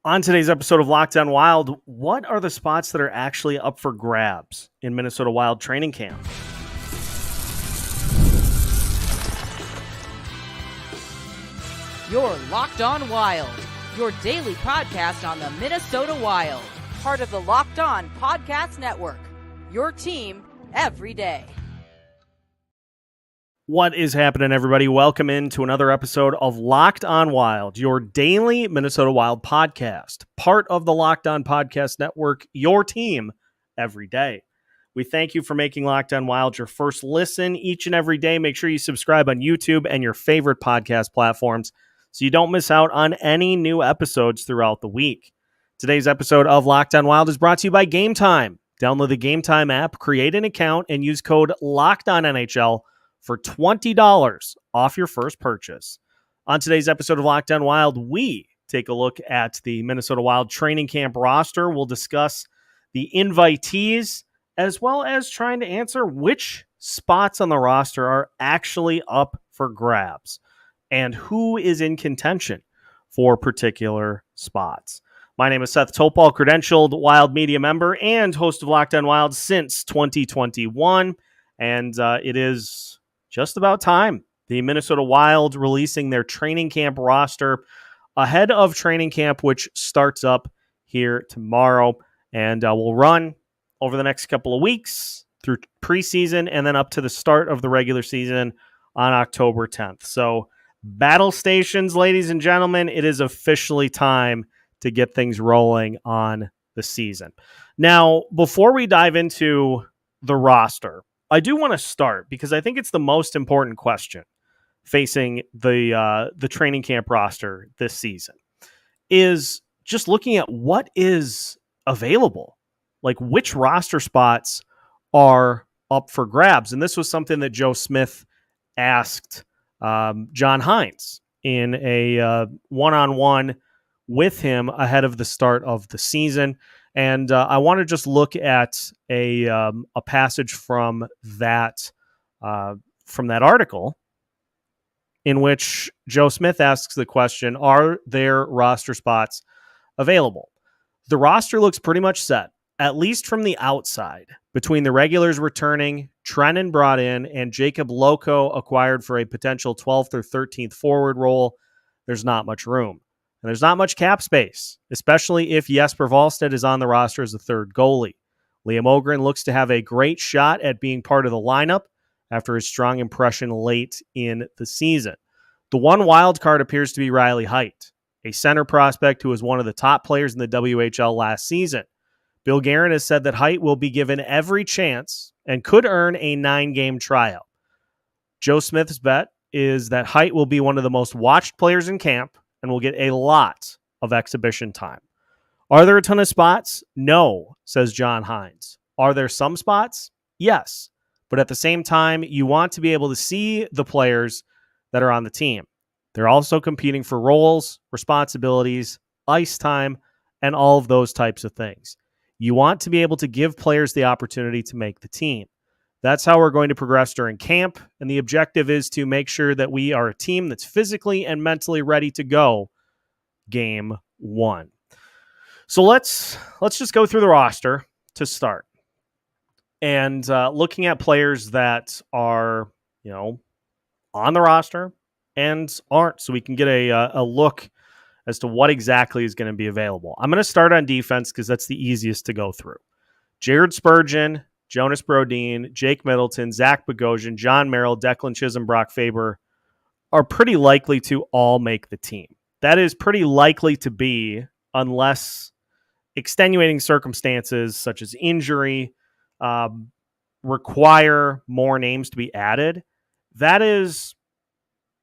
On today's episode of Locked On Wild, what are the spots that are actually up for grabs in Minnesota Wild training camp? You're Locked On Wild, your daily podcast on the Minnesota Wild, part of the Locked On Podcast Network, your team every day. What is happening, everybody? Welcome into another episode of Locked On Wild, your daily Minnesota Wild podcast, part of the Locked On Podcast Network, your team every day. We thank you for making Locked On Wild your first listen each and every day. Make sure you subscribe on YouTube and your favorite podcast platforms so you don't miss out on any new episodes throughout the week. Today's episode of Locked On Wild is brought to you by Game Time. Download the Game Time app, create an account, and use code LOCKEDONNHL for $20 off your first purchase. On today's episode of Locked On Wild, we take a look at the Minnesota Wild training camp roster. We'll discuss the invitees, as well as trying to answer which spots on the roster are actually up for grabs and who is in contention for particular spots. My name is Seth Toupal, credentialed Wild media member and host of Locked On Wild since 2021, and it is just about time. The Minnesota Wild releasing their training camp roster ahead of training camp, which starts up here tomorrow and will run over the next couple of weeks through preseason and then up to the start of the regular season on October 10th. So battle stations, ladies and gentlemen, it is officially time to get things rolling on the season. Now, before we dive into the roster, I do want to start because I think it's the most important question facing the training camp roster this season is just looking at what is available, like which roster spots are up for grabs. And this was something that Joe Smith asked John Heidt in a one-on-one with him ahead of the start of the season. And I want to just look at a passage from that article in which Joe Smith asks the question, are there roster spots available? The roster looks pretty much set, at least from the outside, between the regulars returning, Trennan brought in, and Jacob Loco acquired for a potential 12th or 13th forward role. There's not much room. And there's not much cap space, especially if Jesper Wallstedt is on the roster as the third goalie. Liam Ohgren looks to have a great shot at being part of the lineup after his strong impression late in the season. The one wild card appears to be Riley Heidt, a center prospect who was one of the top players in the WHL last season. Bill Guerin has said that Heidt will be given every chance and could earn a 9-game tryout. Joe Smith's bet is that Heidt will be one of the most watched players in camp and will get a lot of exhibition time. Are there a ton of spots? No, says John Heidt. Are there some spots? Yes. But at the same time, you want to be able to see the players that are on the team. They're also competing for roles, responsibilities, ice time, and all of those types of things. You want to be able to give players the opportunity to make the team. That's how we're going to progress during camp, and the objective is to make sure that we are a team that's physically and mentally ready to go game one. So let's just go through the roster to start. And looking at players that are, on the roster and aren't, so we can get a look as to what exactly is going to be available. I'm going to start on defense because that's the easiest to go through. Jared Spurgeon, Jonas Brodin, Jake Middleton, Zach Bogosian, John Merrill, Declan Chisholm, Brock Faber are pretty likely to all make the team. That is pretty likely to be unless extenuating circumstances such as injury require more names to be added. That is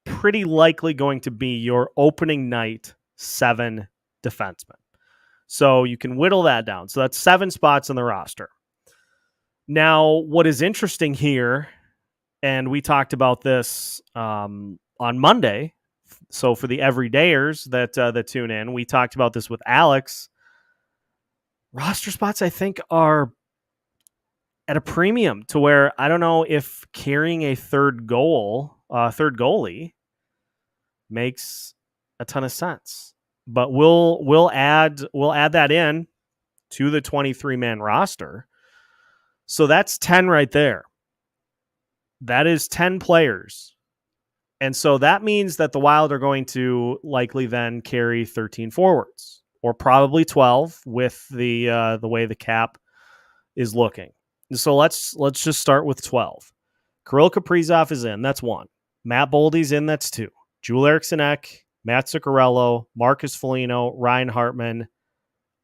pretty likely going to be your opening night 7 defensemen. So you can whittle that down. So that's 7 spots on the roster. Now, what is interesting here, and we talked about this on Monday, so for the everydayers that tune in, we talked about this with Alex. Roster spots, I think, are at a premium to where I don't know if carrying a third goalie makes a ton of sense. but we'll add that in to the 23-man roster. So that's 10 right there. That is 10 players. And so that means that the Wild are going to likely then carry 13 forwards, or probably 12 with the way the cap is looking. So let's just start with 12. Kirill Kaprizov is in. That's 1. Matt Boldy's in. That's 2. Joel Eriksson Ek, Matt Zuccarello, Marcus Foligno, Ryan Hartman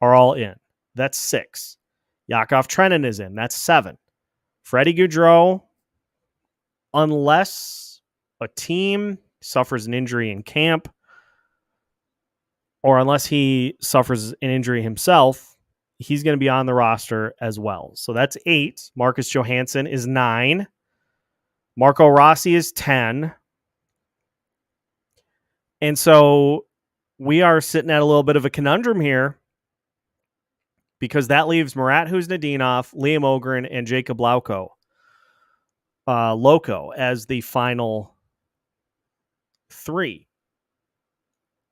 are all in. That's 6. Yakov Trenin is in. That's 7. Freddie Gaudreau, unless a team suffers an injury in camp, or unless he suffers an injury himself, he's going to be on the roster as well. So that's 8. Marcus Johansson is 9. Marco Rossi is 10. And so we are sitting at a little bit of a conundrum here, because that leaves Murat Huznadinov, Liam Ohgren, and Jacob Loco as the final 3.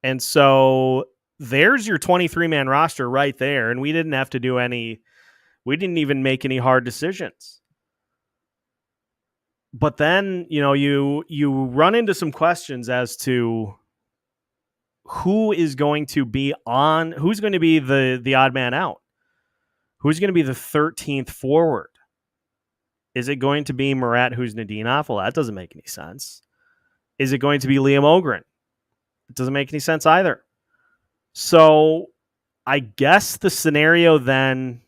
And so there's your 23-man roster right there. And we didn't even make any hard decisions. But then, you run into some questions as to who's going to be the odd man out. Who's going to be the 13th forward? Is it going to be Murat Huznadinov? Well, that doesn't make any sense. Is it going to be Liam Ohgren? It doesn't make any sense either. So I guess the scenario then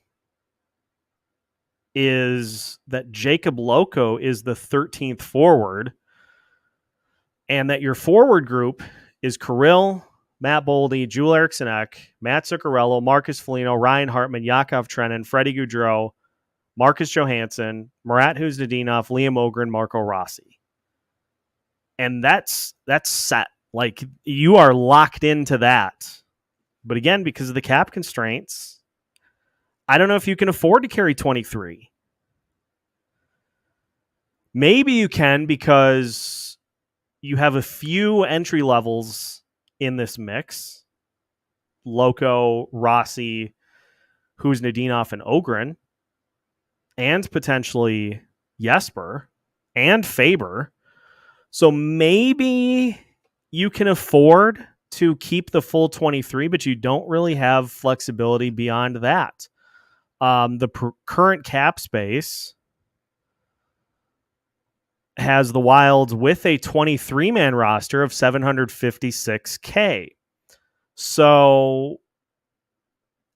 is that Jacob Loco is the 13th forward, and that your forward group is Kirill, Matt Boldy, Joel Eriksson Ek, Matt Zuccarello, Marcus Foligno, Ryan Hartman, Yakov Trenin, Freddie Gaudreau, Marcus Johansson, Murat Huznadinov, Liam Ohgren, Marco Rossi. And that's set. Like, you are locked into that. But again, because of the cap constraints, I don't know if you can afford to carry 23. Maybe you can, because you have a few entry levels in this mix. Loco, Rossi, Huznadinov, and Ohgren, and potentially Jesper and Faber. So maybe you can afford to keep the full 23, but you don't really have flexibility beyond that. The current cap space has the Wilds with a 23-man roster of $756K. So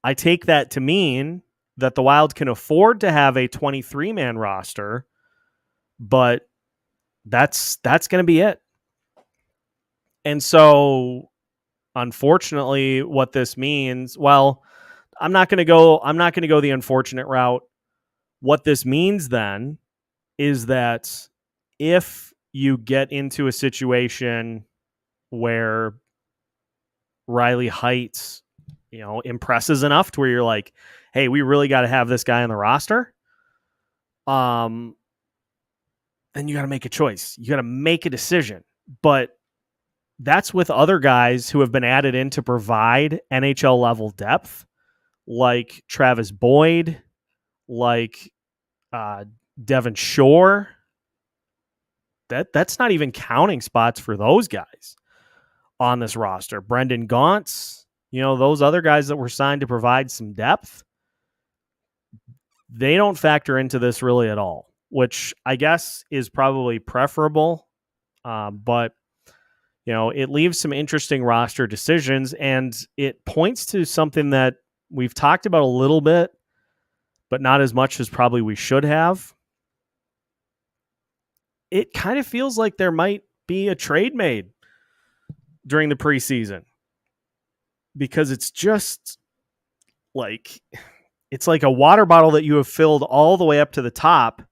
I take that to mean that the Wild can afford to have a 23-man roster, but that's going to be it. And so, unfortunately, what this means, well, I'm not going to go the unfortunate route. What this means then is that if you get into a situation where Riley Heidt, impresses enough to where you're like, hey, we really got to have this guy on the roster, then you got to make a choice. You got to make a decision. But that's with other guys who have been added in to provide NHL level depth, like Travis Boyd, like Devin Shore. That's not even counting spots for those guys on this roster. Brendan Gaunce, those other guys that were signed to provide some depth, they don't factor into this really at all, which I guess is probably preferable. But, it leaves some interesting roster decisions, and it points to something that we've talked about a little bit, but not as much as probably we should have. It kind of feels like there might be a trade made during the preseason, because it's just like, it's like a water bottle that you have filled all the way up to the top,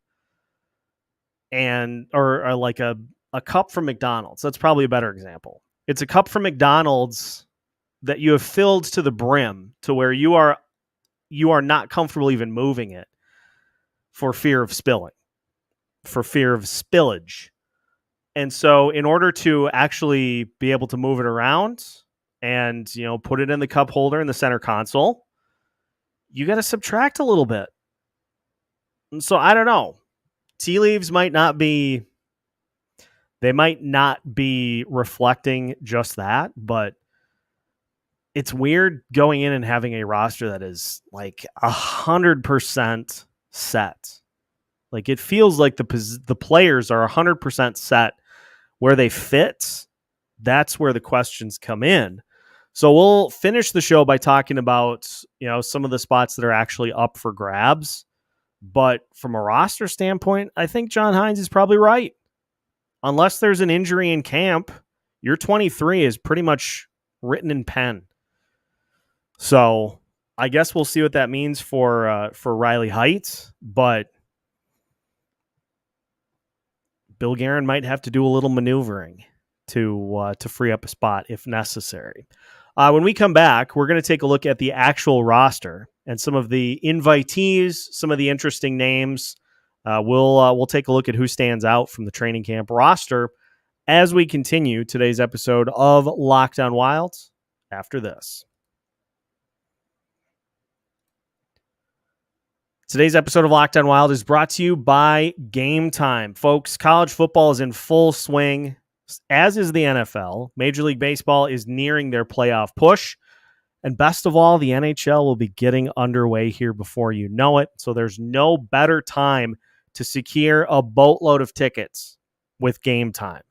or like a cup from McDonald's. That's probably a better example. It's a cup from McDonald's that you have filled to the brim to where you are not comfortable even moving it for fear of spillage. And so in order to actually be able to move it around, and, put it in the cup holder in the center console, you got to subtract a little bit. And so I don't know. Tea leaves might not be reflecting just that, but it's weird going in and having a roster that is like 100% set. Like it feels like the players are 100% set where they fit. That's where the questions come in. So we'll finish the show by talking about, some of the spots that are actually up for grabs. But from a roster standpoint, I think John Hines is probably right. Unless there's an injury in camp, your 23 is pretty much written in pen. So I guess we'll see what that means for Riley Heidt, but Bill Guerin might have to do a little maneuvering to free up a spot if necessary. When we come back, we're going to take a look at the actual roster and some of the invitees, some of the interesting names. We'll take a look at who stands out from the training camp roster as we continue today's episode of Locked On Wild after this. Today's episode of Locked On Wild is brought to you by Game Time. Folks, college football is in full swing, as is the NFL. Major League Baseball is nearing their playoff push. And best of all, the NHL will be getting underway here before you know it. So there's no better time to secure a boatload of tickets with Game Time.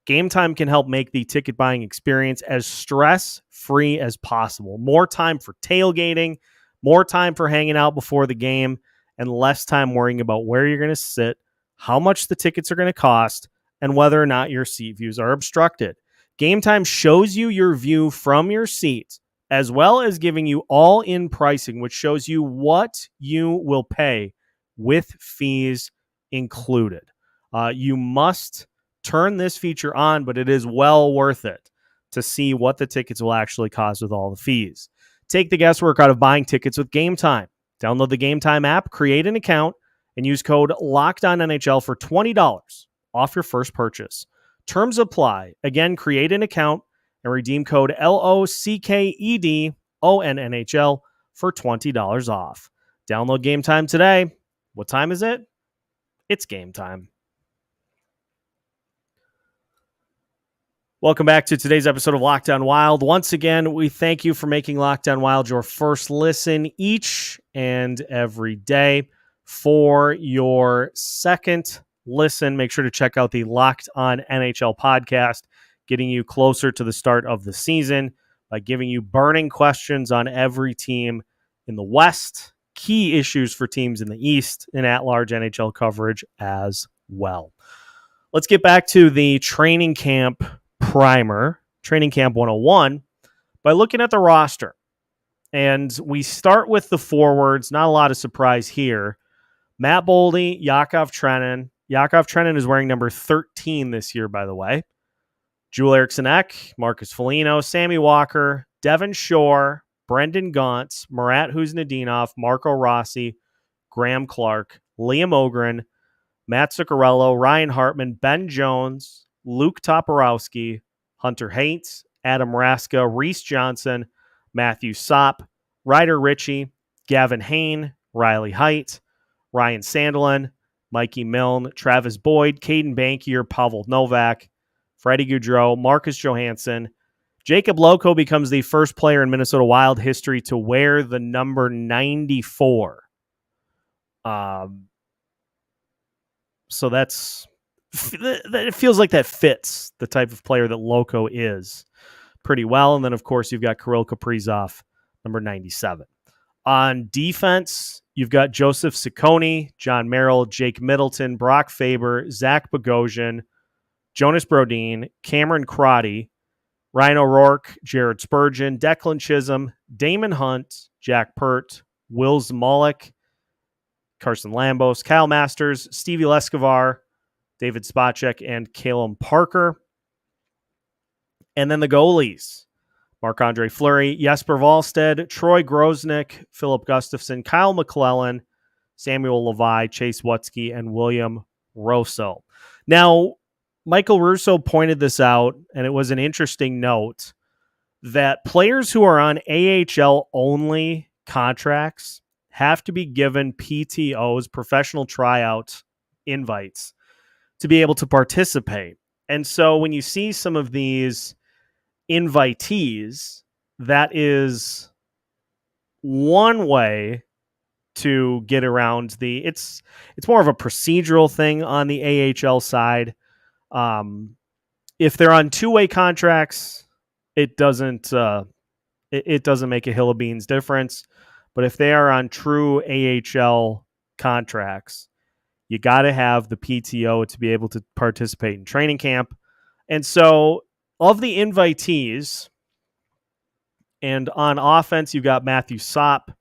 Game Time can help make the ticket buying experience as stress-free as possible. More time for tailgating, more time for hanging out before the game, and less time worrying about where you're going to sit, how much the tickets are going to cost, and whether or not your seat views are obstructed. Game Time shows you your view from your seat, as well as giving you all-in pricing, which shows you what you will pay with fees included. You must turn this feature on, but it is well worth it to see what the tickets will actually cost with all the fees. Take the guesswork out of buying tickets with Game Time. Download the Game Time app, create an account, and use code LOCKEDONNHL for $20 off your first purchase. Terms apply. Again, create an account and redeem code LOCKEDONNHL for $20 off. Download Game Time today. What time is it? It's game time. Welcome back to today's episode of Locked On Wild. Once again, we thank you for making Locked On Wild your first listen each and every day. For your second listen, make sure to check out the Locked On NHL podcast, getting you closer to the start of the season by giving you burning questions on every team in the West, key issues for teams in the East, and at-large NHL coverage as well. Let's get back to the training camp primer, Training Camp 101, by looking at the roster. And we start with the forwards. Not a lot of surprise here. Matt Boldy, Yakov Trenin. Yakov Trenin is wearing number 13 this year, by the way. Joel Eriksson-Ek, Marcus Foligno, Sammy Walker, Devin Shore, Brendan Gaunce, Marat Huznadinov, Marco Rossi, Graham Clark, Liam Ohgren, Matt Zuccarello, Ryan Hartman, Ben Jones, Luke Toporowski, Hunter Heidt, Adam Raska, Reese Johnson, Matthew Sopp, Ryder Ritchie, Gavin Hain, Riley Heidt, Ryan Sandelin, Mikey Milne, Travis Boyd, Caden Bankier, Pavel Novak, Freddie Gaudreau, Marcus Johansson. Jacob Loco becomes the first player in Minnesota Wild history to wear the number 94. So it feels like that fits the type of player that Loco is pretty well. And then, of course, you've got Kirill Kaprizov, number 97. On defense, you've got Joseph Ciccone, John Merrill, Jake Middleton, Brock Faber, Zach Bogosian, Jonas Brodin, Cameron Crotty, Ryan O'Rourke, Jared Spurgeon, Declan Chisholm, Damon Hunt, Jack Pert, Will Zmolek, Carson Lambos, Kyle Masters, Stevie Leskovar, David Spacek, and Calum Parker. And then the goalies, Marc-Andre Fleury, Jesper Wallstedt, Troy Grosnick, Philip Gustafson, Kyle McClellan, Samuel Levi, Chase Wutsky, and William Rosso. Now, Michael Russo pointed this out, and it was an interesting note. that players who are on AHL only contracts have to be given PTOs, professional tryout invites, to be able to participate. And so when you see some of these invitees, that is one way to get around it's more of a procedural thing on the AHL side. If they're on two-way contracts, it doesn't make a hill of beans difference. But if they are on true AHL contracts, you got to have the PTO to be able to participate in training camp. And so of the invitees, and on offense, you've got Matthew Sopp,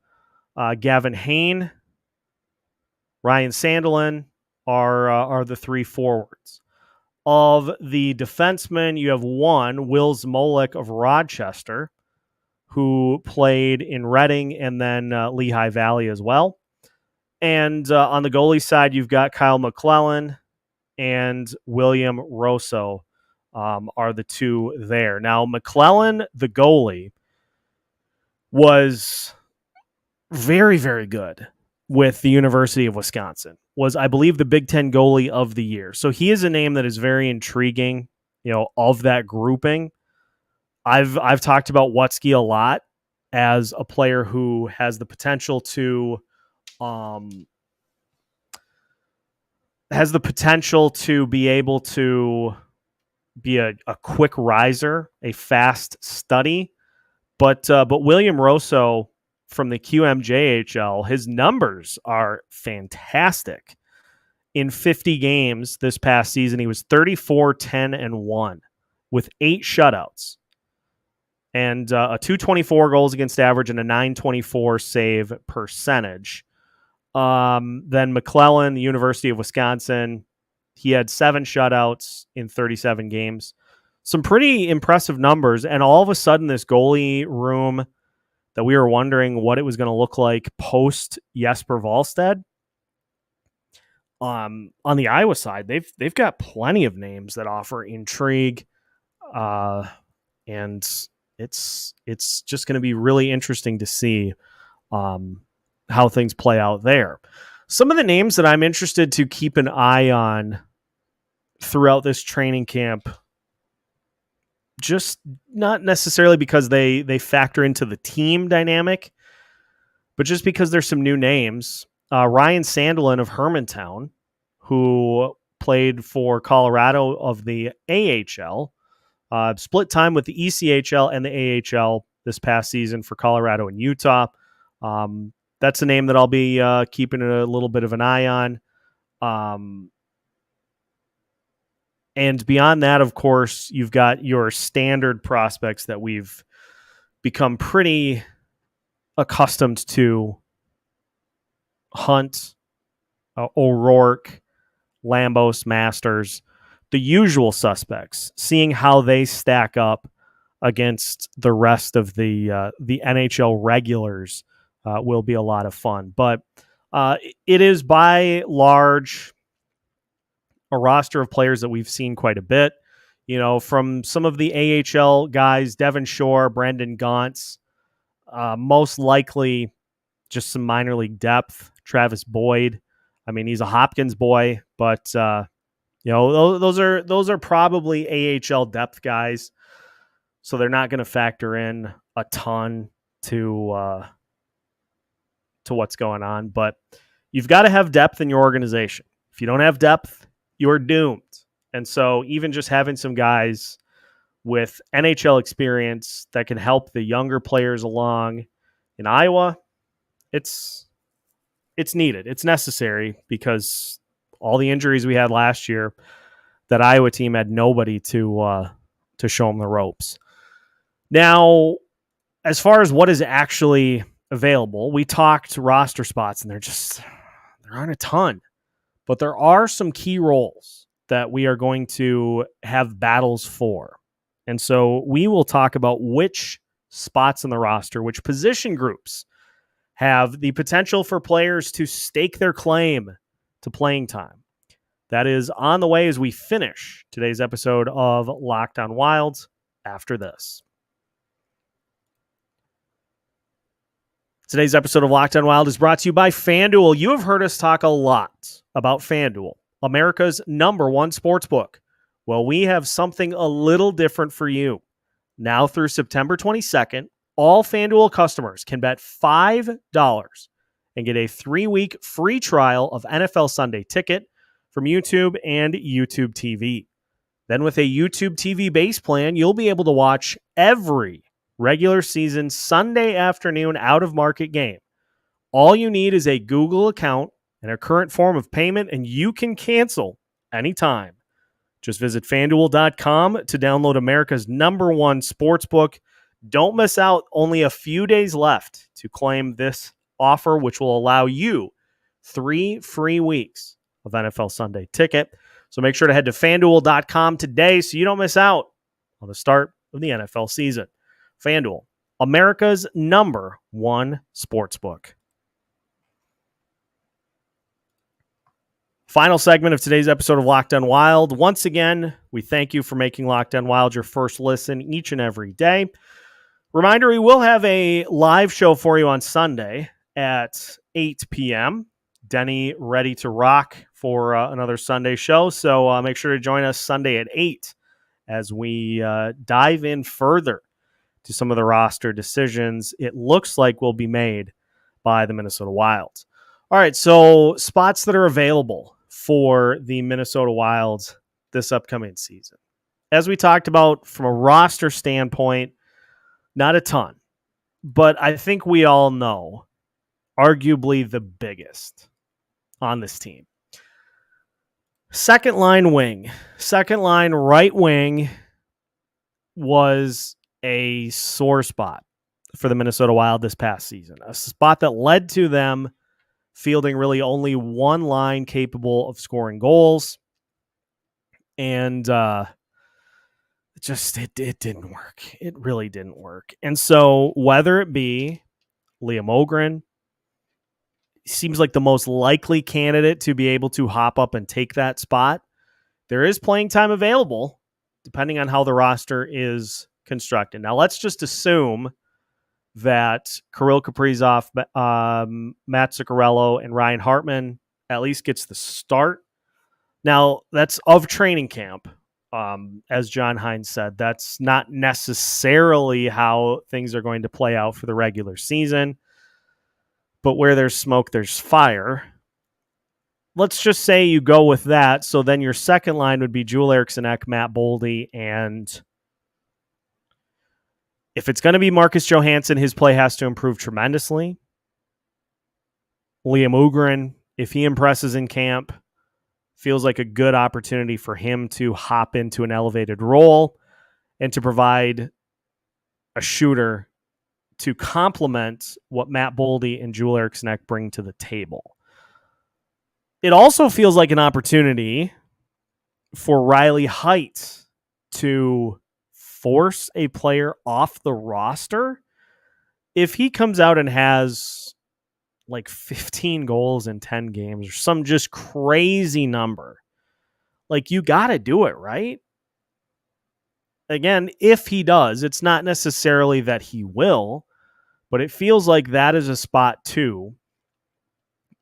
Gavin Hain, Ryan Sandelin are the three forwards. Of the defensemen, you have one, Will Zmolik of Rochester, who played in Reading and then Lehigh Valley as well. And on the goalie side, you've got Kyle McClellan and William Rosso are the two there. Now, McClellan, the goalie, was very, very good with the University of Wisconsin. Was, I believe, the Big Ten goalie of the year. So he is a name that is very intriguing, of that grouping. I've talked about Watsky a lot as a player who has the potential to be able to be a quick riser, a fast study. But William Rosso from the QMJHL, his numbers are fantastic. In 50 games this past season, he was 34, 10, and 1 with 8 shutouts and a 224 goals against average and a 924 save percentage. Then McClellan, the University of Wisconsin, he had 7 shutouts in 37 games. Some pretty impressive numbers. And all of a sudden, this goalie room that we were wondering what it was going to look like post Jesper Wallstedt. On the Iowa side, they've got plenty of names that offer intrigue, and it's just going to be really interesting to see how things play out there. Some of the names that I'm interested to keep an eye on throughout this training camp, just not necessarily because they factor into the team dynamic, but just because there's some new names. Ryan Sandelin of Hermantown, who played for Colorado of the AHL, split time with the ECHL and the AHL this past season for Colorado and Utah. That's a name that I'll be keeping a little bit of an eye on. And beyond that, of course, you've got your standard prospects that we've become pretty accustomed to. Hunt, O'Rourke, Lambos, Masters, the usual suspects, seeing how they stack up against the rest of the NHL regulars will be a lot of fun. But it is by large a roster of players that we've seen quite a bit. From some of the AHL guys, Devon Shore, Brendan Gauntz, most likely just some minor league depth. Travis Boyd, I mean, he's a Hopkins boy, but those are probably AHL depth guys, so they're not going to factor in a ton to what's going on. But you've got to have depth in your organization. If you don't have depth, you're doomed. And so even just having some guys with NHL experience that can help the younger players along in Iowa, it's needed. It's necessary because all the injuries we had last year, that Iowa team had nobody to show them the ropes. Now, as far as what is actually available, we talked roster spots, and there aren't a ton, but there are some key roles that we are going to have battles for. And so we will talk about which spots in the roster, which position groups have the potential for players to stake their claim to playing time. That is on the way as we finish today's episode of Locked on Wild after this. Today's episode of Locked On Wild is brought to you by FanDuel. You have heard us talk a lot about FanDuel, America's #1 sportsbook. Well, we have something a little different for you. Now through September 22nd, all FanDuel customers can bet $5 and get a 3-week free trial of NFL Sunday Ticket from YouTube and YouTube TV. Then with a YouTube TV base plan, you'll be able to watch every regular season Sunday afternoon out-of-market game. All you need is a Google account and a current form of payment, and you can cancel anytime. Just visit FanDuel.com to download America's #1 sportsbook. Don't miss out. Only a few days left to claim this offer, which will allow you 3 free weeks of NFL Sunday Ticket. So make sure to head to FanDuel.com today so you don't miss out on the start of the NFL season. FanDuel, America's #1 sportsbook. Final segment of today's episode of Locked On Wild. Once again, we thank you for making Locked On Wild your first listen each and every day. Reminder, we will have a live show for you on Sunday at 8 p.m. Denny ready to rock for another Sunday show. So make sure to join us Sunday at 8 as we dive in further to some of the roster decisions it looks like will be made by the Minnesota Wild. All right, so spots that are available for the Minnesota Wild this upcoming season. As we talked about from a roster standpoint, not a ton, but I think we all know arguably the biggest on this team. Second line right wing was a sore spot for the Minnesota Wild this past season, a spot that led to them fielding really only one line capable of scoring goals. And it didn't work. It really didn't work. And so whether it be Liam Ohgren, seems like the most likely candidate to be able to hop up and take that spot. There is playing time available depending on how the roster is constructed. Now, let's just assume that Kirill, Kaprizov, Matt Zuccarello, and Ryan Hartman at least gets the start. Now, that's of training camp. As John Heidt said, that's not necessarily how things are going to play out for the regular season. But where there's smoke, there's fire. Let's just say you go with that. So then your second line would be Joel Eriksson Ek, Matt Boldy, and if it's going to be Marcus Johansson, his play has to improve tremendously. Liam Ohgren, if he impresses in camp, feels like a good opportunity for him to hop into an elevated role and to provide a shooter to complement what Matt Boldy and Joel Eriksson Ek bring to the table. It also feels like an opportunity for Riley Heidt to force a player off the roster if he comes out and has like 15 goals in 10 games or some just crazy number. Like, you got to do it, right? Again, if he does, it's not necessarily that he will, but it feels like that is a spot too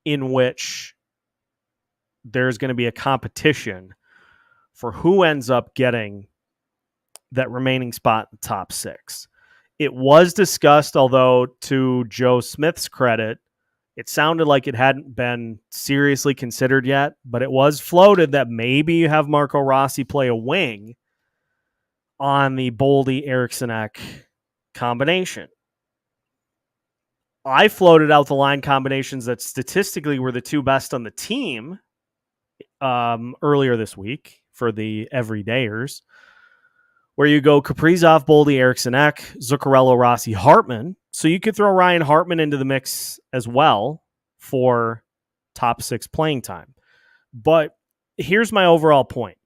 in which there's going to be a competition for who ends up getting that remaining spot in the top 6. It was discussed, although to Joe Smith's credit, it sounded like it hadn't been seriously considered yet, but it was floated that maybe you have Marco Rossi play a wing on the Boldy Eriksson Ek combination. I floated out the line combinations that statistically were the two best on the team earlier this week for the everydayers, where you go Kaprizov, Boldy, Eriksson Ek, Zuccarello, Rossi, Hartman. So you could throw Ryan Hartman into the mix as well for top 6 playing time. But here's my overall point.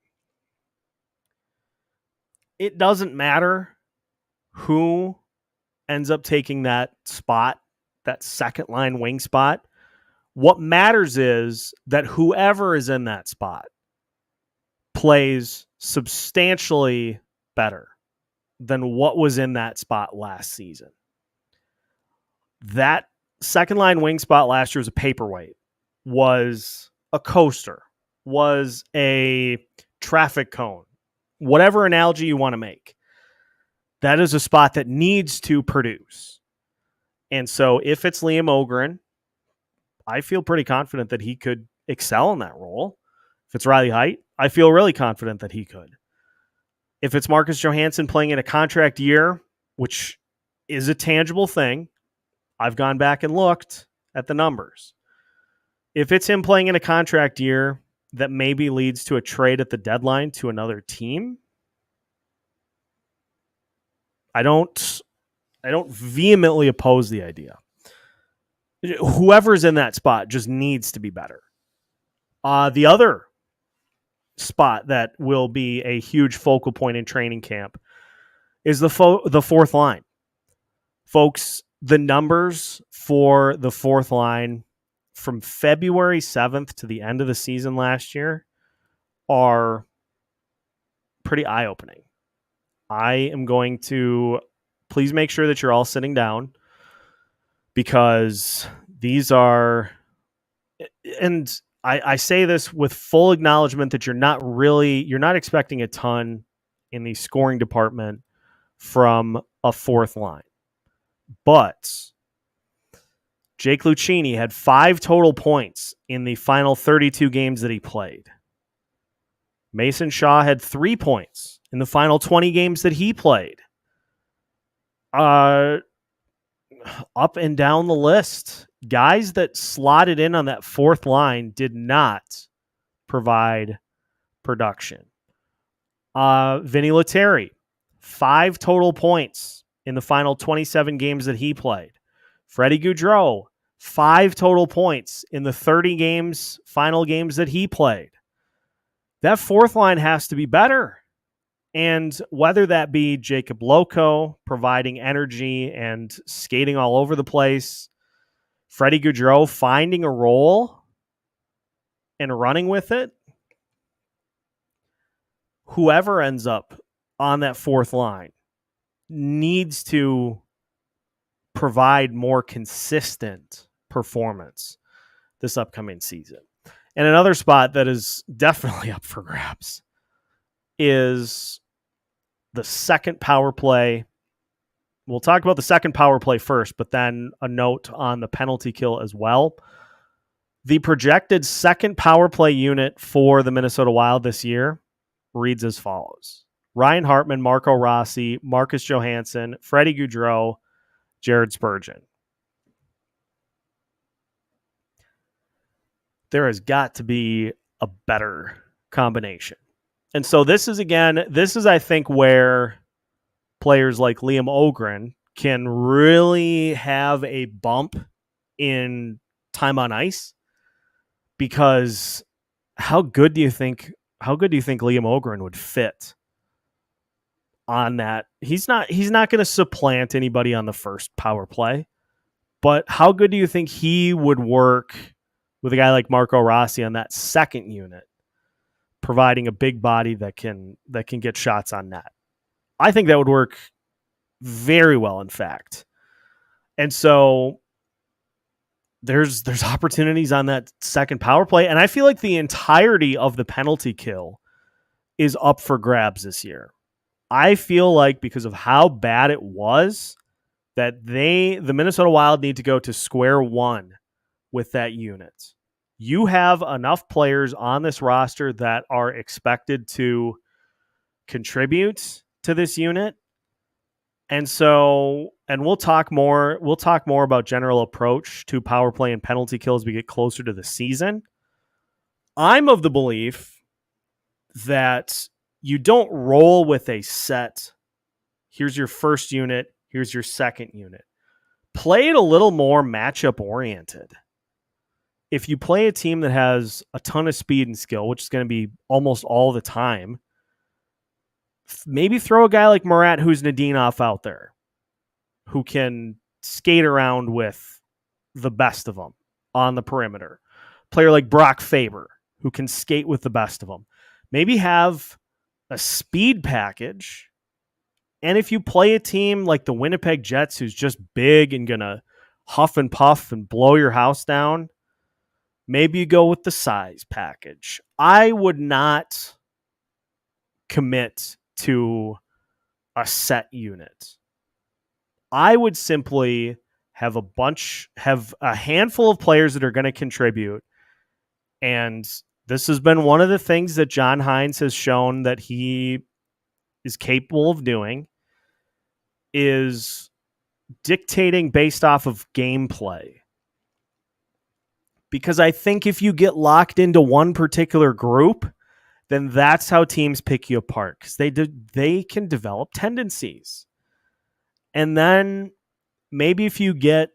It doesn't matter who ends up taking that spot, that second line wing spot. What matters is that whoever is in that spot plays substantially better than what was in that spot last season. That second line wing spot last year was a paperweight, was a coaster, was a traffic cone, whatever analogy you want to make. That is a spot that needs to produce. And so if it's Liam Ohgren, I feel pretty confident that he could excel in that role. If it's Riley Heidt, I feel really confident that he could. If it's Marcus Johansson playing in a contract year, which is a tangible thing, I've gone back and looked at the numbers. If it's him playing in a contract year that maybe leads to a trade at the deadline to another team, I don't vehemently oppose the idea. Whoever's in that spot just needs to be better. The other spot that will be a huge focal point in training camp is the fourth line. Folks, the numbers for the fourth line from February 7th to the end of the season last year are pretty eye-opening. I am going to please make sure that you're all sitting down, because these are, and I say this with full acknowledgement that you're not expecting a ton in the scoring department from a fourth line. But Jake Lucchini had 5 total points in the final 32 games that he played. Mason Shaw had 3 points in the final 20 games that he played. Up and down the list, guys that slotted in on that fourth line did not provide production. Vinny Lettieri, 5 total points in the final 27 games that he played. Freddie Gaudreau, 5 total points in the 30 final games that he played. That fourth line has to be better. And whether that be Jacob Loco providing energy and skating all over the place, Freddie Gaudreau finding a role and running with it, whoever ends up on that fourth line needs to provide more consistent performance this upcoming season. And another spot that is definitely up for grabs is the second power play. We'll talk about the second power play first, but then a note on the penalty kill as well. The projected second power play unit for the Minnesota Wild this year reads as follows: Ryan Hartman, Marco Rossi, Marcus Johansson, Freddie Gaudreau, Jared Spurgeon. There has got to be a better combination. And so this is, I think, where players like Liam Ohgren can really have a bump in time on ice, because how good do you think Liam Ohgren would fit on that? He's not going to supplant anybody on the first power play, but how good do you think he would work with a guy like Marco Rossi on that second unit, providing a big body that can get shots on net? I think that would work very well, in fact. And so there's opportunities on that second power play, and I feel like the entirety of the penalty kill is up for grabs this year. I feel like because of how bad it was, that the Minnesota Wild need to go to square one with that unit. You have enough players on this roster that are expected to contribute to this unit. And so, and we'll talk more about general approach to power play and penalty kill as we get closer to the season. I'm of the belief that you don't roll with a set, here's your first unit, here's your second unit. Play it a little more matchup oriented. If you play a team that has a ton of speed and skill, which is going to be almost all the time, maybe throw a guy like Murat Kuznetsov out there who can skate around with the best of them on the perimeter. Player like Brock Faber who can skate with the best of them. Maybe have a speed package. And if you play a team like the Winnipeg Jets, who's just big and going to huff and puff and blow your house down, maybe you go with the size package. I would not commit to a set unit. I would simply have a handful of players that are going to contribute. And this has been one of the things that John Hines has shown that he is capable of doing, is dictating based off of gameplay. Because I think if you get locked into one particular group, then that's how teams pick you apart, because they can develop tendencies. And then maybe if you get,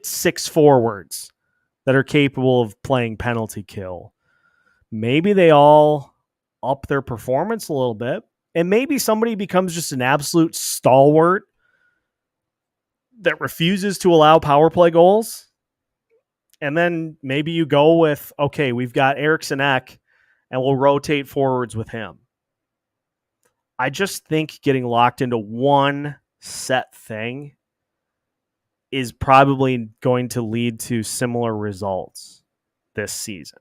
six forwards that are capable of playing penalty kill, maybe they all up their performance a little bit. And maybe somebody becomes just an absolute stalwart that refuses to allow power play goals. And then maybe you go with, okay, we've got Eriksson Ek, and we'll rotate forwards with him. I just think getting locked into one set thing is probably going to lead to similar results this season.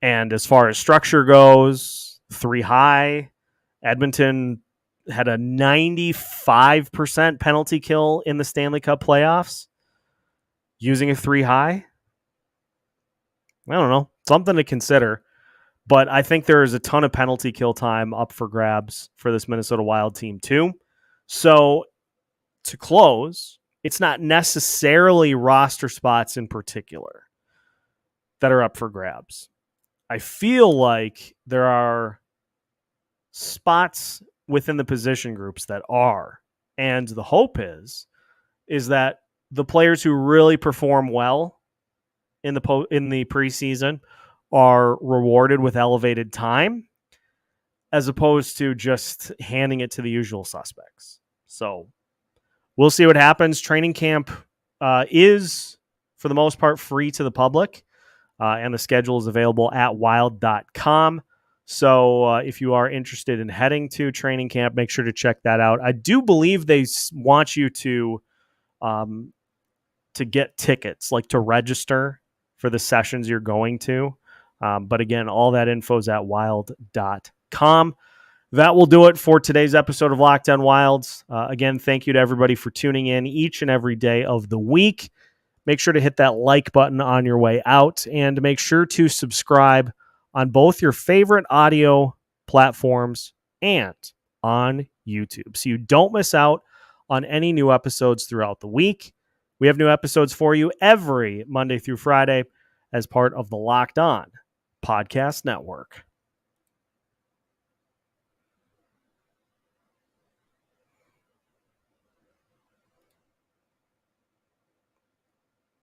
And as far as structure goes, 3 high, Edmonton had a 95% penalty kill in the Stanley Cup playoffs using a 3 high. I don't know, something to consider. But I think there is a ton of penalty kill time up for grabs for this Minnesota Wild team too. So to close, it's not necessarily roster spots in particular that are up for grabs. I feel like there are spots within the position groups that are. And the hope is that the players who really perform well in the preseason are rewarded with elevated time, as opposed to just handing it to the usual suspects. So we'll see what happens. Training camp is, for the most part, free to the public, and the schedule is available at wild.com. So if you are interested in heading to training camp, make sure to check that out. I do believe they want you to get tickets, like to register for the sessions you're going to. But again, all that info is at wild.com. That will do it for today's episode of Locked On Wilds. Again, thank you to everybody for tuning in each and every day of the week. Make sure to hit that like button on your way out, and make sure to subscribe on both your favorite audio platforms and on YouTube, so you don't miss out on any new episodes throughout the week. We have new episodes for you every Monday through Friday as part of the Locked On Podcast Network.